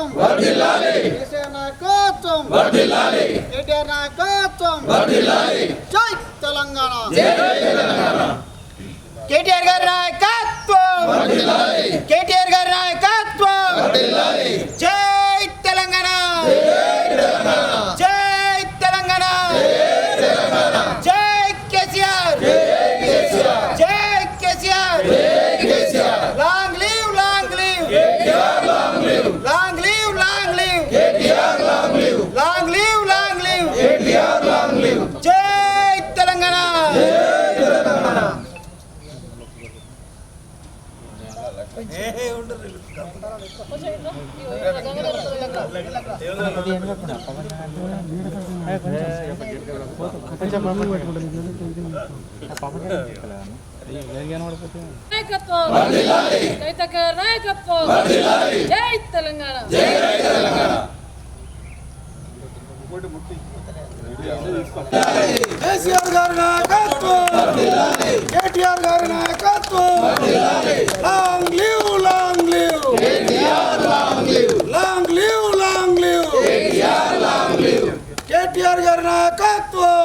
నాయకత్వం వర్ధిల్లాలి, కేసీఆర్ నాయకత్వం వర్ధిల్లాలి, కేటీఆర్ నాయకత్వం వర్ధిల్లాలి. జై తెలంగాణ, జై తెలంగాణ. కేటీఆర్ గారి నాయకత్వం వర్ధిల్లాలి, కేటీఆర్ గారి నాయకత్వం వర్ధిల్లాలి. జై తెలంగాణ, జై తెలంగాణ, జై కేసీఆర్, జై KCR, long live, long live, long live, long live, long live, long live. జై తెలంగాణ. జై తెలంగాణ. కేసీఆర్ గారి నాయకత్వం, కేటీఆర్ గారి నాయకత్వం, long live, long live, long live, long live, KTR గారి నాయకత్వం.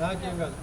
నాకేం కాదు.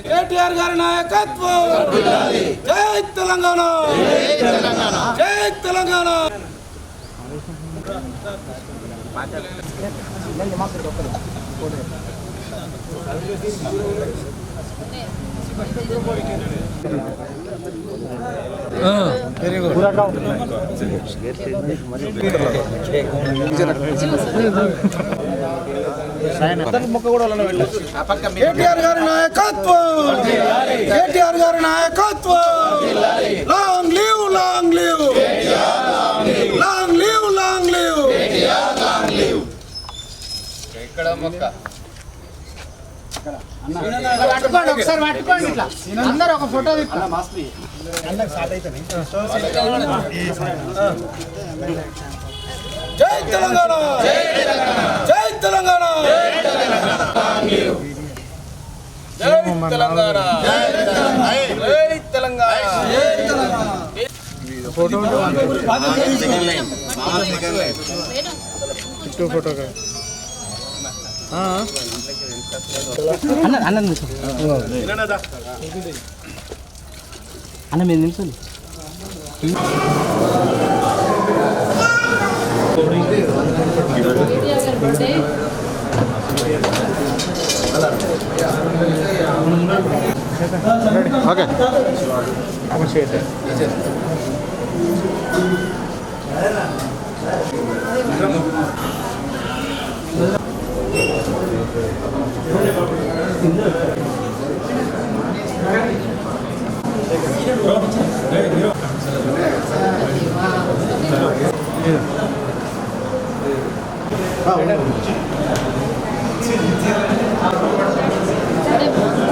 కేటీఆర్ గారి నాయకత్వం, జై తెలంగాణ, జై తెలంగాణ. కేటీఆర్ గారి నాయకత్వం, కేటీఆర్ గారి నాయకత్వం, long live, long live, long live, long live. ఇక్కడ మొక్క పట్టుకోండి, ఒకసారి పట్టుకోండి. ఇట్లా అందరూ ఒక ఫోటో జై తెలంగాణ, జై తెలంగాణ, జై తెలంగాణ, జై తెలంగాణ. ఫోటో ఫోటో అన్న అన్న మీరు నిమిషాలు ఓకే.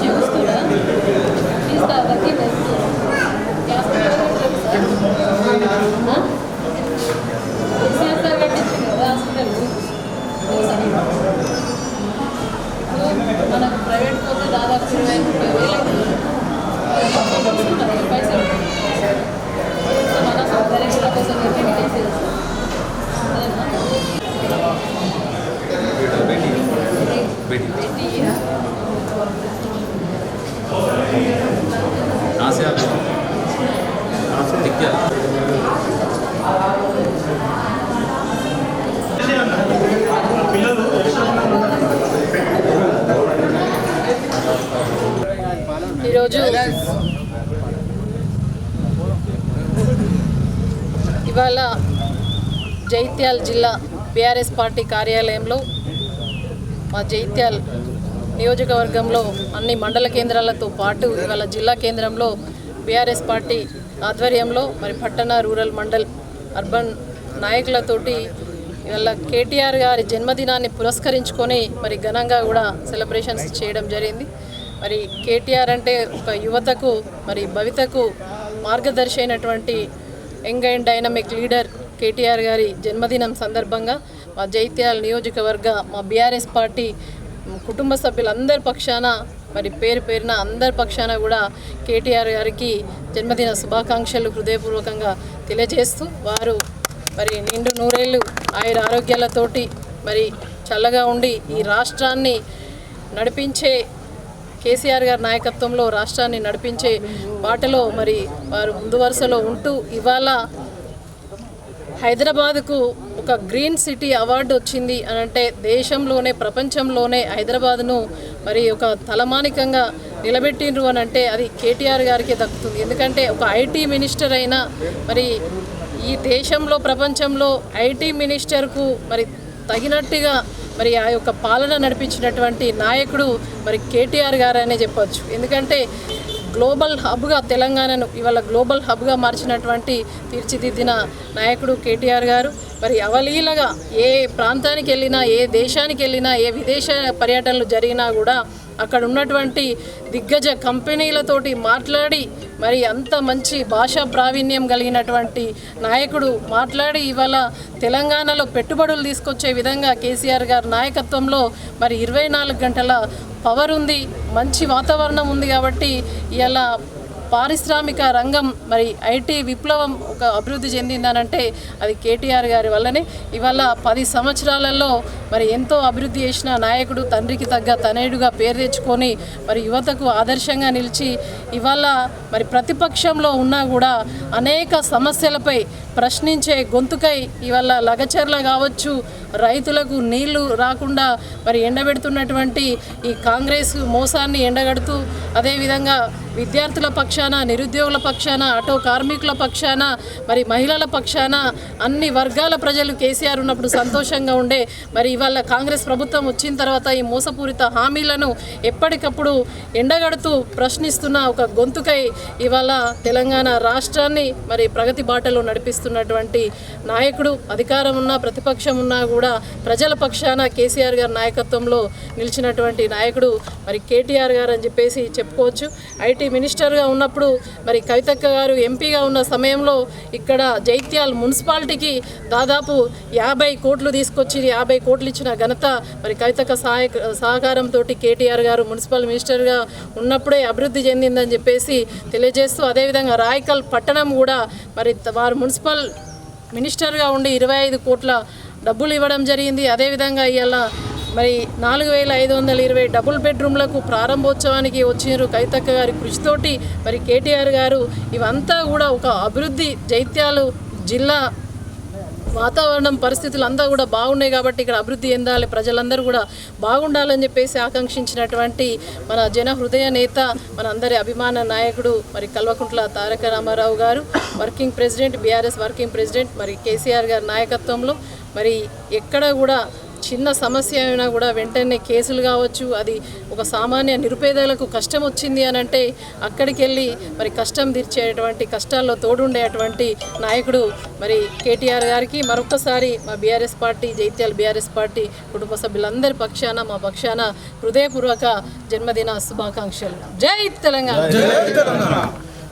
జ్యూస్ ఇవాళ జైత్యాల జిల్లా బీఆర్ఎస్ పార్టీ కార్యాలయంలో మా జైత్యాల నియోజకవర్గంలో అన్ని మండల కేంద్రాలతో పాటు ఇవాళ జిల్లా కేంద్రంలో బీఆర్ఎస్ పార్టీ ఆధ్వర్యంలో మరి పట్టణ రూరల్ మండల్ అర్బన్ నాయకులతోటి ఇవాళ కేటీఆర్ గారి జన్మదినాన్ని పురస్కరించుకొని మరి ఘనంగా కూడా సెలబ్రేషన్స్ చేయడం జరిగింది. మరి కేటీఆర్ అంటే ఒక యువతకు మరి భవితకు మార్గదర్శి అయినటువంటి young and dynamic leader KTR గారి జన్మదినం సందర్భంగా మా జైత్యాల నియోజకవర్గ మా బీఆర్ఎస్ పార్టీ కుటుంబ సభ్యులందరి పక్షాన మరి పేరు పేరున అందరి పక్షాన కూడా కేటీఆర్ గారికి జన్మదిన శుభాకాంక్షలు హృదయపూర్వకంగా తెలియజేస్తూ వారు మరి నిండు నూరేళ్ళు ఆయుర ఆరోగ్యాలతోటి మరి చల్లగా ఉండి ఈ రాష్ట్రాన్ని నడిపించే కేసీఆర్ గారి నాయకత్వంలో రాష్ట్రాన్ని నడిపించే బాటలో మరి వారు ముందు వరుసలో ఉంటూ ఇవాళ హైదరాబాద్కు ఒక గ్రీన్ సిటీ అవార్డు వచ్చింది అని అంటే దేశంలోనే ప్రపంచంలోనే హైదరాబాద్ను మరి ఒక తలమానికంగా నిలబెట్టిండ్రు అని అంటే అది కేటీఆర్ గారికి దక్కుతుంది. ఎందుకంటే ఒక ఐటీ మినిస్టర్ అయినా మరి ఈ దేశంలో ప్రపంచంలో ఐటీ మినిస్టర్కు మరి తగినట్టుగా మరి ఆ యొక్క పాలన నడిపించినటువంటి నాయకుడు మరి కేటీఆర్ గారు అనే చెప్పొచ్చు. ఎందుకంటే గ్లోబల్ హబ్గా తెలంగాణను ఇవాళ గ్లోబల్ హబ్గా మార్చినటువంటి తీర్చిదిద్దిన నాయకుడు కేటీఆర్ గారు మరి అవలీలగా ఏ ప్రాంతానికి వెళ్ళినా ఏ దేశానికి వెళ్ళినా ఏ విదేశ పర్యటనలు జరిగినా కూడా అక్కడ ఉన్నటువంటి దిగ్గజ కంపెనీలతోటి మాట్లాడి మరి అంత మంచి భాషా ప్రావీణ్యం కలిగినటువంటి నాయకుడు మాట్లాడి ఇవాళ తెలంగాణలో పెట్టుబడులు తీసుకొచ్చే విధంగా కేసీఆర్ గారి నాయకత్వంలో మరి 24 గంటల పవర్ ఉంది, మంచి వాతావరణం ఉంది. కాబట్టి ఇవాళ పారిశ్రామిక రంగం మరి ఐటీ విప్లవం ఒక అభివృద్ధి చెందిందనంటే అది కేటీఆర్ గారి వల్లనే. ఇవాళ 10 సంవత్సరాలలో మరి ఎంతో అభివృద్ధి చేసిన నాయకుడు, తండ్రికి తగ్గ తనయుడుగా పేరు తెచ్చుకొని మరి యువతకు ఆదర్శంగా నిలిచి ఇవాళ మరి ప్రతిపక్షంలో ఉన్నా కూడా అనేక సమస్యలపై ప్రశ్నించే గొంతుకై ఇవాళ లగచర్ల కావచ్చు, రైతులకు నీళ్లు రాకుండా మరి ఎండబెడుతున్నటువంటి ఈ కాంగ్రెస్ మోసాన్ని ఎండగడుతూ అదేవిధంగా విద్యార్థుల పక్షాన, నిరుద్యోగుల పక్షాన, ఆటో కార్మికుల పక్షాన, మరి మహిళల పక్షాన అన్ని వర్గాల ప్రజలు కేసీఆర్ ఉన్నప్పుడు సంతోషంగా ఉండే మరి ఇవాళ కాంగ్రెస్ ప్రభుత్వం వచ్చిన తర్వాత ఈ మోసపూరిత హామీలను ఎప్పటికప్పుడు ఎండగడుతూ ప్రశ్నిస్తున్న ఒక గొంతుకై ఇవాళ తెలంగాణ రాష్ట్రాన్ని మరి ప్రగతి బాటలో నడిపిస్తున్నటువంటి నాయకుడు. అధికారం ఉన్నా ప్రతిపక్షం ఉన్నా కూడా ప్రజల పక్షాన కేసీఆర్ గారి నాయకత్వంలో నిలిచినటువంటి నాయకుడు మరి కేటీఆర్ గారు అని చెప్పేసి చెప్పుకోవచ్చు. ఐటీ మినిస్టర్గా ఉన్నప్పుడు మరి కవితక్క గారు ఎంపీగా ఉన్న సమయంలో ఇక్కడ జైత్యాల మున్సిపాలిటీకి దాదాపు 50 కోట్లు తీసుకొచ్చి 50 కోట్లు ఇచ్చిన ఘనత మరి కవితక్క సహకారంతో కేటీఆర్ గారు మున్సిపల్ మినిస్టర్గా ఉన్నప్పుడే అభివృద్ధి చెందిందని చెప్పేసి తెలియజేస్తూ అదేవిధంగా రాయకల్ పట్టణం కూడా మరి వారు మున్సిపల్ మినిస్టర్గా ఉండి 25 కోట్ల డబ్బులు ఇవ్వడం జరిగింది. అదేవిధంగా ఇవాళ మరి 4520 డబుల్ బెడ్రూమ్లకు ప్రారంభోత్సవానికి వచ్చినారు కవితక్క గారి కృషితోటి మరి కేటీఆర్ గారు. ఇవంతా కూడా ఒక అభివృద్ధి, జైత్యాలు జిల్లా వాతావరణం పరిస్థితులు అంతా కూడా బాగున్నాయి కాబట్టి ఇక్కడ అభివృద్ధి చెందాలి, ప్రజలందరూ కూడా బాగుండాలని చెప్పేసి ఆకాంక్షించినటువంటి మన జన హృదయ నేత, మన అందరి అభిమాన నాయకుడు మరి కల్వకుంట్ల తారక రామారావు గారు, working president, BRS working president మరి కేసీఆర్ గారి నాయకత్వంలో మరి ఎక్కడ కూడా చిన్న సమస్య అయినా కూడా వెంటనే కేసులు కావచ్చు, అది ఒక సామాన్య నిరుపేదలకు కష్టం వచ్చింది అని అంటే అక్కడికి వెళ్ళి మరి కష్టం తీర్చేటువంటి, కష్టాల్లో తోడుండేటువంటి నాయకుడు మరి కేటీఆర్ గారికి మరొకసారి మా బీఆర్ఎస్ పార్టీ, జైత్యాల బీఆర్ఎస్ పార్టీ కుటుంబ సభ్యులందరి పక్షాన మా పక్షాన హృదయపూర్వక జన్మదిన శుభాకాంక్షలు. జై తెలంగాణ.